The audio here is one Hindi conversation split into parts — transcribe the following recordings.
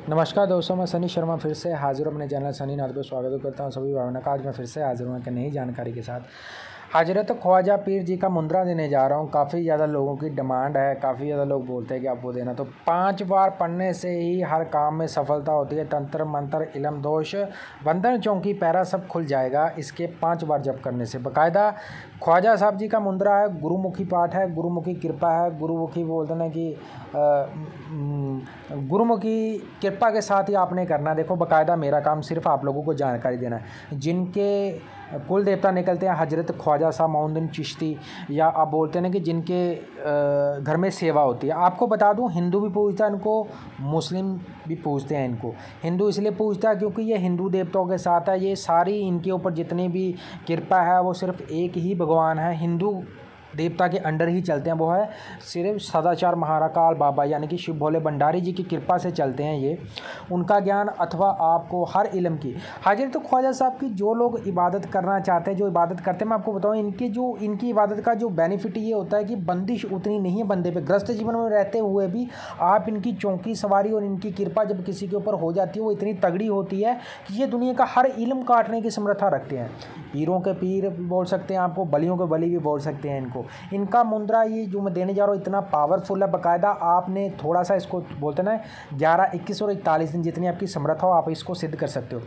नमस्कार दोस्तों, मैं सनी शर्मा फिर से हाजिर हूँ अपने चैनल सनी नाथ पर स्वागत करता हूँ सभी भावना का। आज मैं फिर से हाजिर हूँ एक नई जानकारी के साथ। हाजिर है तो ख्वाजा पीर जी का मुंद्रा देने जा रहा हूँ। काफ़ी ज़्यादा लोगों की डिमांड है, काफ़ी ज़्यादा लोग बोलते हैं कि आप वो देना। तो 5 बार पढ़ने से ही हर काम में सफलता होती है। तंत्र मंत्र इलम दोष बंधन चौकी पैरा सब खुल जाएगा इसके 5 बार जप करने से। बाकायदा ख्वाजा साहब जी का मुंद्रा है, गुरुमुखी पाठ है, गुरुमुखी कृपा है। गुरुमुखी बोलते हैं कि गुरुमुखी कृपा के साथ ही आपने करना है। देखो बाकायदा मेरा काम सिर्फ आप लोगों को जानकारी देना है। जिनके कुल देवता निकलते हैं हजरत ख्वाजा साहब मोइनुद्दीन चिश्ती, या आप बोलते हैं ना कि जिनके घर में सेवा होती है। आपको बता दूं, हिंदू भी पूजता है इनको, मुस्लिम भी पूजते हैं इनको। हिंदू इसलिए पूजता है क्योंकि ये हिंदू देवताओं के साथ है। ये सारी इनके ऊपर जितनी भी कृपा है वो सिर्फ एक ही भगवान है, हिंदू देवता के अंडर ही चलते हैं। वो है सिर्फ सदाचार महाकाल बाबा यानी कि शिव भोले भंडारी जी की कृपा से चलते हैं। ये उनका ज्ञान अथवा आपको हर इल्म की हाजिर। तो ख्वाजा साहब की जो लोग इबादत करना चाहते हैं, जो इबादत करते हैं, मैं आपको बताऊं इनकी इबादत का जो बेनिफिट ये होता है कि बंदिश उतनी नहीं है बंदे पे। ग्रस्त जीवन में रहते हुए भी आप इनकी चौकी सवारी और इनकी कृपा जब किसी के ऊपर हो जाती है वो इतनी तगड़ी होती है कि ये दुनिया का हर इल्म काटने की समर्था रखते हैं। पीरों के पीर बोल सकते हैं आपको, बलियों के बली भी बोल सकते हैं इनको। इनका मुंद्रा ये जो मैं देने जा रहा हूँ इतना पावरफुल है। बाकायदा आपने थोड़ा सा इसको बोलते ना 11, 21 और 41 दिन जितनी आपकी समर्थ हो आप इसको सिद्ध कर सकते हो।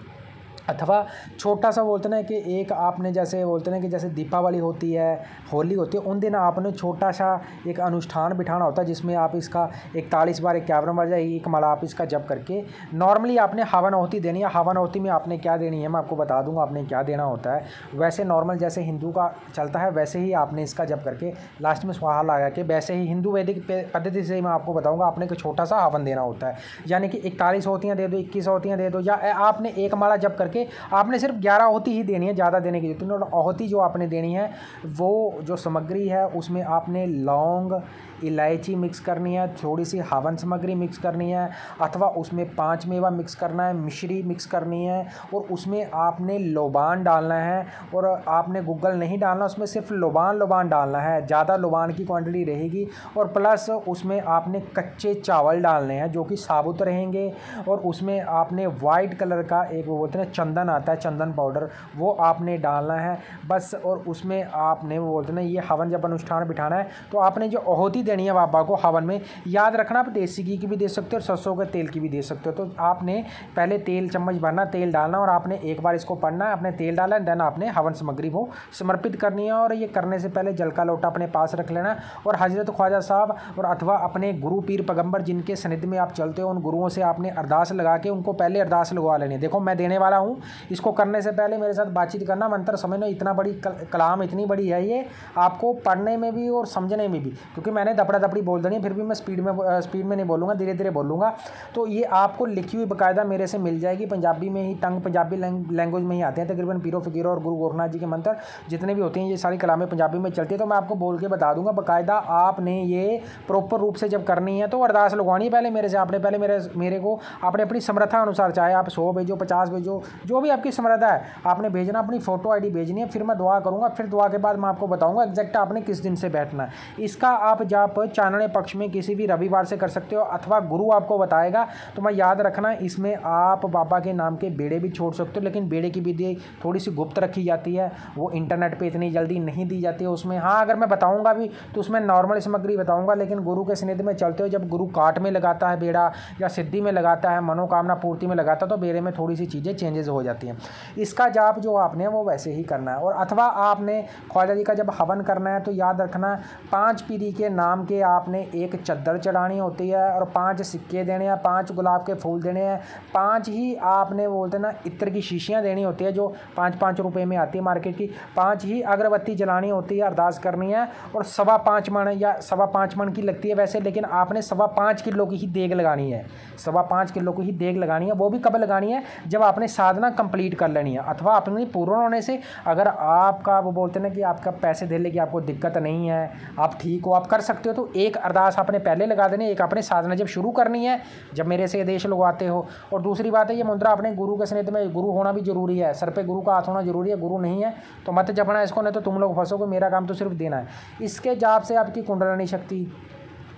अथवा छोटा सा बोलते ना कि एक आपने जैसे बोलते ना कि जैसे दीपावली होती है, होली होती है, उन दिन आपने छोटा सा एक अनुष्ठान बिठाना होता है जिसमें आप इसका 41 बार 51 बार या एक माला आप इसका जप करके नॉर्मली आपने हवन आहुति देनी है। हवन आहुति में आपने क्या देनी है मैं आपको बता दूंगा आपने क्या देना होता है। वैसे नॉर्मल जैसे हिंदू का चलता है वैसे ही आपने इसका जप करके लास्ट में स्वाहा लगा के वैसे ही हिंदू वैदिक पद्धति से मैं आपको बताऊँगा आपने एक छोटा सा हवन देना होता है। यानी कि 41 होतियाँ दे दो, 21 होतियाँ दे दो, या आपने एक माला जप करके आपने सिर्फ 11 आहुति ही देनी है, ज़्यादा देने की जरूरत नहीं। और आहुति जो आपने देनी है वो जो सामग्री है उसमें आपने लौंग इलायची मिक्स करनी है, थोड़ी सी हवन सामग्री मिक्स करनी है, अथवा उसमें 5 मेवा मिक्स करना है, मिश्री मिक्स करनी है, और उसमें आपने लोबान डालना है। और आपने गुग्गल नहीं डालना, उसमें सिर्फ लोबान डालना है, ज़्यादा लोबान की क्वांटिटी रहेगी। और प्लस उसमें आपने कच्चे चावल डालने हैं जो कि साबुत रहेंगे। और उसमें आपने वाइट कलर का एक वो बोलते हैं चंदन आता है, चंदन पाउडर, वो आपने डालना है बस। और उसमें आपने वो बोलते हैं ये हवन जब अनुष्ठान बिठाना है तो आपने जो आहुति देनी है बाबा को हवन में, याद रखना आप देसी घी की भी दे सकते हो और सरसों के तेल की भी दे सकते हो। तो आपने पहले तेल चम्मच भरना, तेल डालना, और आपने एक बार इसको पढ़ना है, आपने तेल डाला, देन आपने हवन सामग्री वो समर्पित करनी है। और ये करने से पहले जल का लोटा अपने पास रख लेना। और हजरत ख्वाजा साहब और अथवा अपने गुरु पीर पैगंबर जिनके सनिध में आप चलते हो उन गुरुओं से आपने अरदास लगा के उनको पहले अरदास लगवा लेनी है। देखो मैं देने वाला हूँ, इसको करने से पहले मेरे साथ बातचीत करना। मंत्र समझना, इतना बड़ी कलाम इतनी बड़ी है ये, आपको पढ़ने में भी और समझने में भी, क्योंकि मैंने दपड़ा दपड़ी बोल देनी है, फिर भी मैं स्पीड में नहीं बोलूँगा, धीरे धीरे बोलूँगा। तो ये आपको लिखी हुई बाकायदा मेरे से मिल जाएगी, पंजाबी में ही, तंग पंजाबी लैंग्वेज में ही आते हैं तकरीबन। पीरो फकीरों और गुरु गोरखनाथ जी के मंत्र जितने भी होते हैं ये सारी कलामें पंजाबी में चलती है। तो मैं आपको बोल के बता दूंगा बाकायदा आपने ये प्रॉपर रूप से जब करनी है तो अरदास लगवानी है पहले मेरे से। आपने पहले मेरे को आपने अपनी समर्था अनुसार, चाहे आप 100 भेजो, 50 भेजो, जो भी आपकी समर्था है आपने भेजना, अपनी फ़ोटो आईडी भेजनी है। फिर मैं दुआ करूँगा, फिर दुआ के बाद मैं आपको बताऊँगा एग्जैक्ट आपने किस दिन से बैठना है। इसका आप जब चानने पक्ष में किसी भी रविवार से कर सकते हो, अथवा गुरु आपको बताएगा। तो मैं याद रखना इसमें आप बाबा के नाम के बेड़े भी छोड़ सकते हो, लेकिन बेड़े की विधि थोड़ी सी गुप्त रखी जाती है, वो इंटरनेट पे इतनी जल्दी नहीं दी जाती है उसमें। हाँ अगर मैं बताऊँगा भी तो उसमें नॉर्मल सामग्री बताऊँगा, लेकिन गुरु के सनिध में चलते हो जब गुरु काट में लगाता है बेड़ा या सिद्धि में लगाता है, मनोकामना पूर्ति में लगाता है, तो बेड़े में थोड़ी सी चीज़ें चेंजेस हो जाती हैं। इसका जाप जो आपने वो वैसे ही करना है। और अथवा आपने ख्वाजा जी का जब हवन करना है तो याद रखना 5 पीरी के नाम के आपने एक चद्दर चढ़ानी होती है, और 5 सिक्के देने हैं, 5 गुलाब के फूल देने हैं, 5 ही आपने बोलते ना इत्र की शीशियाँ देनी होती है जो 5-5 रुपये में आती है मार्केट की, 5 ही अगरबत्ती जलानी होती है, अरदास करनी है। और 5.25 मन या 5.25 मन की लगती है वैसे, लेकिन आपने 5.25 किलो की ही देग लगानी है, 5.25 किलो की ही देग लगानी है। वो भी कब लगानी है, जब आपने साधना कंप्लीट कर लेनी है, अथवा अपनी पूर्ण होने से। अगर आपका वो बोलते हैं ना कि आपका पैसे देने की आपको दिक्कत नहीं है, आप ठीक हो, आप कर सकते हो, तो एक अरदास आपने पहले लगा देनी है, एक आपने साधना जब शुरू करनी है जब मेरे से आदेश लगवाते हो। और दूसरी बात है ये मुद्रा अपने गुरु के सनिध में, गुरु होना भी जरूरी है, सर पे गुरु का हाथ होना जरूरी है। गुरु नहीं है तो मत जपना इसको, नहीं तो तुम लोग फंसोगे, मेरा काम तो सिर्फ देना है। इसके जाप से आपकी कुंडलिनी शक्ति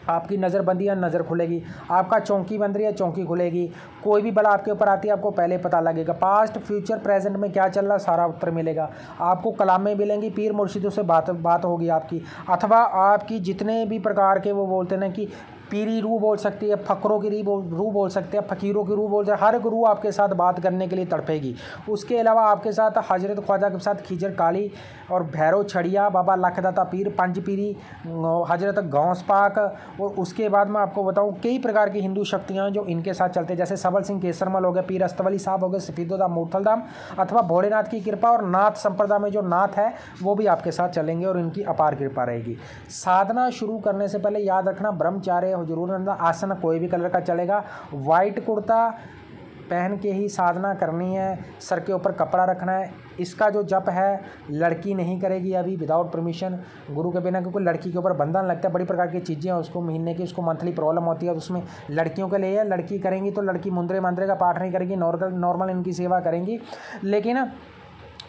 आपकी नज़रबंदी या नज़र खुलेगी, आपका चौकी बंद रही है चौकी खुलेगी, कोई भी बला आपके ऊपर आती है आपको पहले पता लगेगा, पास्ट फ्यूचर प्रेजेंट में क्या चल रहा है सारा उत्तर मिलेगा, आपको कलामें मिलेंगी, पीर मुर्शिदों से बात होगी आपकी, अथवा आपकी जितने भी प्रकार के वो बोलते हैं कि पीरी रूह बोल सकती है, फ़करों की रूह बोल सकते हैं, फ़कीरों की रूह बोल सकते हैं, हर गुरु आपके साथ बात करने के लिए तड़पेगी। उसके अलावा आपके साथ हजरत ख्वाजा के साथ खिजर काली और भैरव छड़िया, बाबा लखदाता पीर, पंज पीरी, हजरत गौस पाक, और उसके बाद मैं आपको बताऊं कई प्रकार की हिंदू शक्तियाँ जो इनके साथ चलते हैं, जैसे सबल सिंह केसरमल हो गए, पीर अस्तवली साहब हो गए, सफीदुल्लाह मूर्थलधाम, अथवा भोलेनाथ की कृपा और नाथ संप्रदाय में जो नाथ है वो भी आपके साथ चलेंगे और इनकी अपार कृपा रहेगी। साधना शुरू करने से पहले याद रखना ब्रह्मचार्य जरूर रहना, आसन कोई भी कलर का चलेगा, वाइट कुर्ता पहन के ही साधना करनी है, सर के ऊपर कपड़ा रखना है। इसका जो जप है लड़की नहीं करेगी अभी विदाउट परमिशन गुरु के बिना, क्योंकि लड़की के ऊपर बंधन लगता है, बड़ी प्रकार की चीज़ें हैं उसको महीने की, उसको मंथली प्रॉब्लम होती है, उसमें लड़कियों के लिए है, लड़की करेंगी तो लड़की मुंद्रे मंत्रे का पाठ नहीं करेगी, नॉर्मल इनकी सेवा करेंगी। लेकिन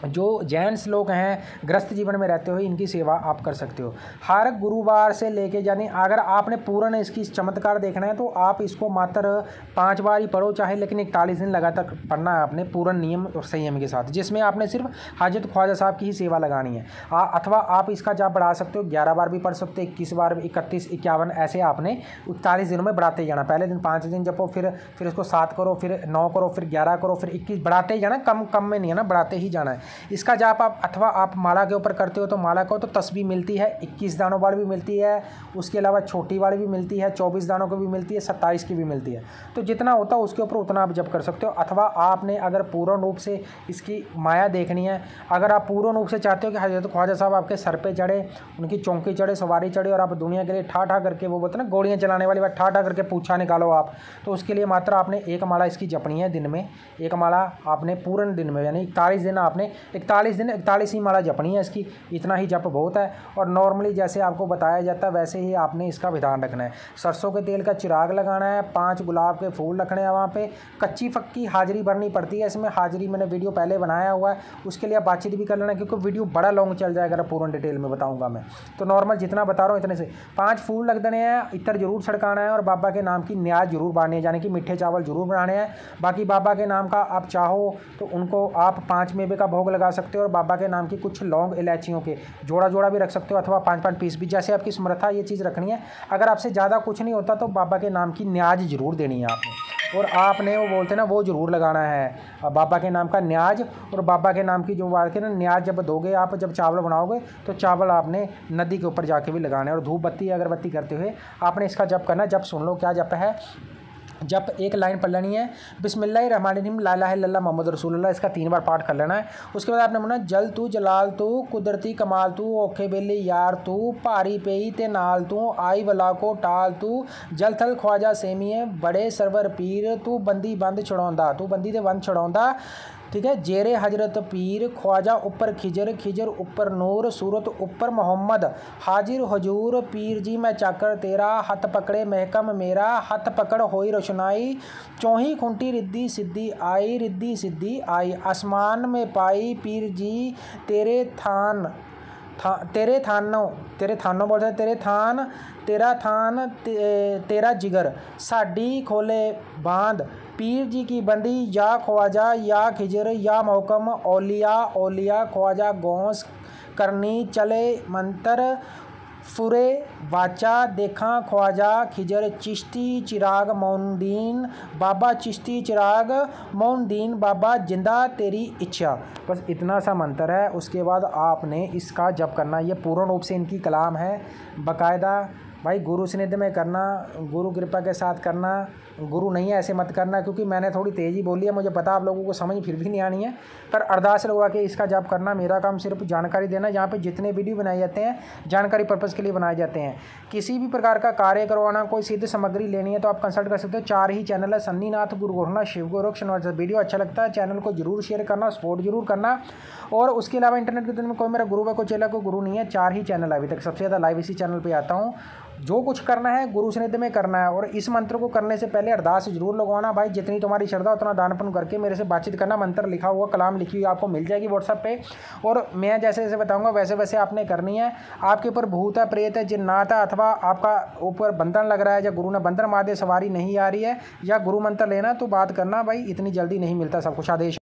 जो जेंट्स लोग हैं ग्रस्त जीवन में रहते हुए इनकी सेवा आप कर सकते हो। हर गुरुवार से लेके यानी अगर आपने पूर्ण इसकी चमत्कार देखना है तो आप इसको मात्र 5 बार ही पढ़ो चाहे, लेकिन 41 दिन लगातार पढ़ना है आपने पूर्ण नियम और संयम के साथ, जिसमें आपने सिर्फ हाजत ख्वाजा साहब की ही सेवा लगानी है। अथवा आप इसका जाप बढ़ा सकते हो, 11 बार भी पढ़ सकते हो, 21 बार, 31, 51, ऐसे आपने 41 दिनों में बढ़ाते ही जाना। पहले दिन 5 दिन जपो, फिर उसको 7 करो, फिर 9 करो, फिर 11 करो, फिर 21, बढ़ाते ही जाना, कम में नहीं है ना, बढ़ाते ही जाना है। इसका जाप आप अथवा आप माला के ऊपर करते हो तो माला को तो तस्बीह मिलती है, 21 दानों वाली भी मिलती है, उसके अलावा छोटी वाली भी मिलती है, 24 दानों की भी मिलती है, 27 की भी मिलती है। तो जितना होता है उसके ऊपर उतना आप जप कर सकते हो। अथवा आपने अगर पूर्ण रूप से इसकी माया देखनी है, अगर आप पूर्ण रूप से चाहते हो कि हजरत ख्वाजा साहब आपके सर पे चढ़े, उनकी चौकी चढ़े, सवारी चढ़े और आप दुनिया के लिए ठा करके, वो बोलते हैं ना गोलियाँ चलाने वाली बात, ठा करके पूछा निकालो आप, तो उसके लिए मात्र आपने एक माला इसकी जपनी है दिन में, एक माला आपने पूर्ण दिन में, यानी 41 दिन आपने 41 ही माला जपनी है इसकी, इतना ही जप बहुत है। और नॉर्मली जैसे आपको बताया जाता है वैसे ही आपने इसका विधान रखना है। सरसों के तेल का चिराग लगाना है, 5 गुलाब के फूल रखने हैं वहाँ पे, कच्ची पक्की हाजिरी भरनी पड़ती है इसमें, हाजिरी मैंने वीडियो पहले बनाया हुआ है, उसके लिए आप बातचीत भी कर लेना क्योंकि वीडियो बड़ा लॉन्ग चल जाएगा, अगर पूर्ण डिटेल में बताऊँगा मैं। तो नॉर्मल जितना बता रहा हूँ इतने से 5 फूल लग देने हैं, इत्र जरूर छिड़काना है और बाबा के नाम की न्याज जरूर बांधनी है, यानी कि मीठे चावल जरूर बनाने हैं। बाकी बाबा के नाम का आप चाहो तो उनको आप 5 मेवे का भोग लगा सकते हो और बाबा के नाम की कुछ लौंग इलायचियों के जोड़ा भी रख सकते हो, अथवा 5-5 पीस भी, जैसे आपकी समर्था ये चीज़ रखनी है। अगर आपसे ज़्यादा कुछ नहीं होता तो बाबा के नाम की न्याज जरूर देनी है आपने, और आपने वो बोलते हैं ना वो जरूर लगाना है बाबा के नाम का न्याज। और बाबा के नाम की जो वाक्य ना न्याज जब दोगे आप, जब चावल बनाओगे तो चावल आपने नदी के ऊपर जाके भी लगाना है, और धूप बत्ती अगरबत्ती करते हुए आपने इसका जप करना है। जप सुन लो क्या जप है। जब एक लाइन पढ़ लेनी है, बिस्मिल्लाहिर्रहमानिर्रहीम ला इलाहा इल्लल्लाह मुहम्मद रसूलुल्लाह, इसका 3 बार पाठ कर लेना है। उसके बाद आपने बोलना जल तू जलाल तू कुदरती कमाल तू औखे बेली यार तू भारी पेई ते नाल तू आई वला को टाल तू जल थल ख्वाजा सेमिए बड़े सरवर पीर तू बंदी बंद छड़ाउंदा, तू बंदी दे बंद छड़ाउंदा, ठीक है। जेरे हजरत पीर ख्वाजा ऊपर खिजर, खिजर ऊपर नूर, सूरत ऊपर मोहम्मद, हाजिर हजूर पीर जी मैं चाकर तेरा, हथ पकड़े महकम मेरा, हथ पकड़ होई रोशनाई, चौही खुंटी रिद्धी सिद्धि आई, रिद्धी सिद्धि आई, आसमान में पाई पीर जी तेरे थान तेरे थानों बोलते हैं, तेरा थान तेरा जिगर साड़ी खोले बांध, पीर जी की बंदी या ख्वाजा या खिजर या मोहकम औलिया ख्वाजा गौस करनी चले मंत्र फुरे वाचा देखा ख्वाजा खिजर चिश्ती चिराग मौनदीन बाबा, चिश्ती चिराग मौनदीन बाबा जिंदा तेरी इच्छा। बस इतना सा मंत्र है। उसके बाद आपने इसका जप करना, ये पूर्ण रूप से इनकी कलाम है बाकायदा। भाई गुरु सानिध्य में करना, गुरु कृपा के साथ करना, गुरु नहीं है ऐसे मत करना, क्योंकि मैंने थोड़ी तेज़ी बोली है, मुझे पता आप लोगों को समझ फिर भी नहीं आनी है, पर अरदास लगवा के इसका जाप करना। मेरा काम सिर्फ जानकारी देना। यहाँ पे जितने वीडियो बनाए जाते हैं जानकारी पर्पज़ के लिए बनाए जाते हैं। किसी भी प्रकार का कार्य करवाना, कोई सिद्ध सामग्री लेनी है तो आप कंसल्ट कर सकते हो। 4 ही चैनल है, सन्नीनाथ, गुरु गोरखनाथ, शिव गोरख शनिवार। वीडियो अच्छा लगता है चैनल को जरूर शेयर करना, सपोर्ट जरूर करना। और उसके अलावा इंटरनेट के दिन में कोई मेरा गुरु है कोई चेला कोई गुरु नहीं है, 4 ही चैनल है अभी तक। सबसे ज़्यादा लाइव इसी चैनल पर आता हूँ जो कुछ करना है गुरु सानिध्य में करना है। और इस मंत्र को करने से पहले अरदास जरूर लगवाना भाई। जितनी तुम्हारी श्रद्धा उतना दान पुण्य करके मेरे से बातचीत करना। मंत्र लिखा हुआ, कलाम लिखी हुई आपको मिल जाएगी व्हाट्सएप पे, और मैं जैसे जैसे बताऊंगा वैसे वैसे आपने करनी है। आपके ऊपर भूत है, प्रेत है, जिन्नात है, अथवा आपका ऊपर बंधन लग रहा है, या गुरु ने बंधन मार दिया, सवारी नहीं आ रही है, या गुरु मंत्र लेना, तो बात करना भाई। इतनी जल्दी नहीं मिलता सब कुछ आदेश।